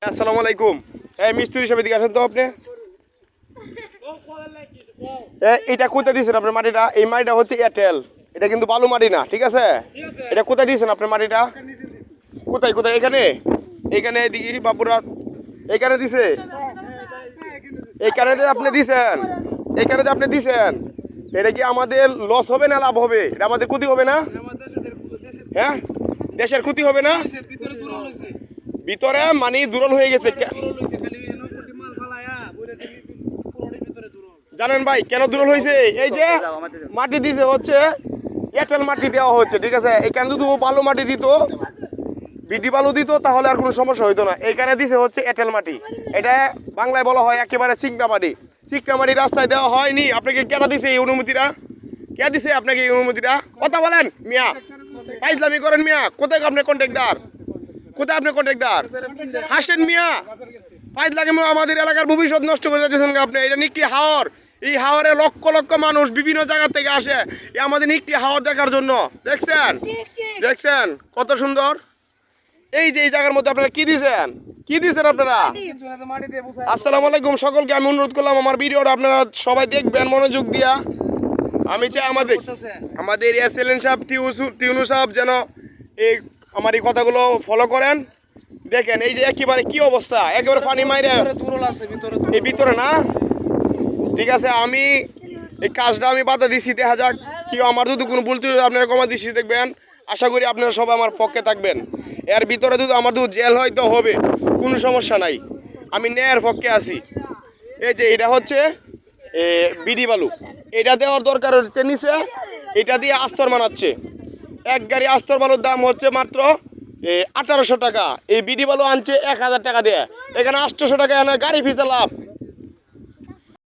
আসসালামু আলাইকুম। এই মিস্ত্রি হিসেবে দিকে আসেন তো আপনি। এটা কোথায় দিয়েছেন আপনার মাটিটা? এই মাটিটা হচ্ছে এয়ারটেল, এটা কিন্তু বালু মাটি না, ঠিক আছে? এটা কোথায় দিয়েছেন আপনার মাটিটা? কোথায় কোথায়? এখানে এখানে দিকে বাপুরা এখানে দিছে, এইখানে আপনি দিছেন, এইখানে আপনি দিছেন। এটা কি আমাদের লস হবে না লাভ হবে? এটা আমাদের ক্ষতি হবে না? হ্যাঁ, দেশের ক্ষতি হবে না? ভিতরে মানে দুর্বল হয়ে গেছে। জানেন ভাই কেন দুর্বল হয়েছে? এই যে মাটি দিছে হচ্ছে এঁটেল মাটি দেওয়া হচ্ছে, ঠিক আছে? এখানে যদি বালু মাটি দিত, বিটি বালু দিত, তাহলে আর কোনো সমস্যা হইতো না। এইখানে দিছে হচ্ছে এঁটেল মাটি, এটা বাংলায় বলা হয় একেবারে চিকনা মাটি। চিকনা মাটি রাস্তায় দেওয়া হয়নি। আপনাকে কেনা দিছে এই অনুমতিটা? কে দিছে আপনাকে এই অনুমতিটা? কথা বলেন মিয়া, ফাইজলামি করেন মিয়া। কোথায় আপনার কন্ট্রাক্টর? কোথায় আপনি কন্ট্রাক্টর? হাসেন মিয়া, ফাইজলামি। আমাদের এলাকার ভবিষ্যৎ নষ্ট করে দিয়েছেন আপনি। এটা নিকলি হাওর, এই হাওরে লক্ষ লক্ষ মানুষ বিভিন্ন জায়গা থেকে আসে এই আমাদের নিকলি হাওর দেখার জন্য। দেখছেন দেখছেন কত সুন্দর। এই যে এই জায়গার মধ্যে আপনারা কি দিয়েছেন, কি দিয়েছেন আপনারা? আসসালামু আলাইকুম সকলকে। আমি অনুরোধ করলাম আমার ভিডিওটা আপনারা সবাই দেখবেন মনোযোগ দিয়া। আমি চাই আমাদের এসএলএন সাহেব, টিউনু সাহেব যেন এই আমার এই কথাগুলো ফলো করেন। দেখেন এই যে একেবারে কি অবস্থা, একেবারে পানি মাইরে এই ভিতরে না, ঠিক আছে? আমি এই কাজটা আমি বাধা দিচ্ছি, দেখা যাক কি। আমার যদি কোনো ভুল ত্রুটি আপনারা কমা দিচ্ছি দেখবেন। আশা করি আপনারা সবাই আমার পক্ষে থাকবেন। এর ভিতরে যদি আমার যদি জেল হয় তো হবে, কোনো সমস্যা নাই, আমি ন্যায়ের পক্ষে আছি। এই যে এটা হচ্ছে বিডি বালু, এটা দেওয়ার দরকার হচ্ছে নিচে, এটা দিয়ে আস্তর বানাচ্ছে। এক গাড়ি আস্তর বালুর দাম হচ্ছে মাত্র 1800 টাকা। এই বিডি বালু আনছে 1000 টাকা দিয়ে, এখানে 800 টাকা এনে গাড়ি ফিসে লাভ।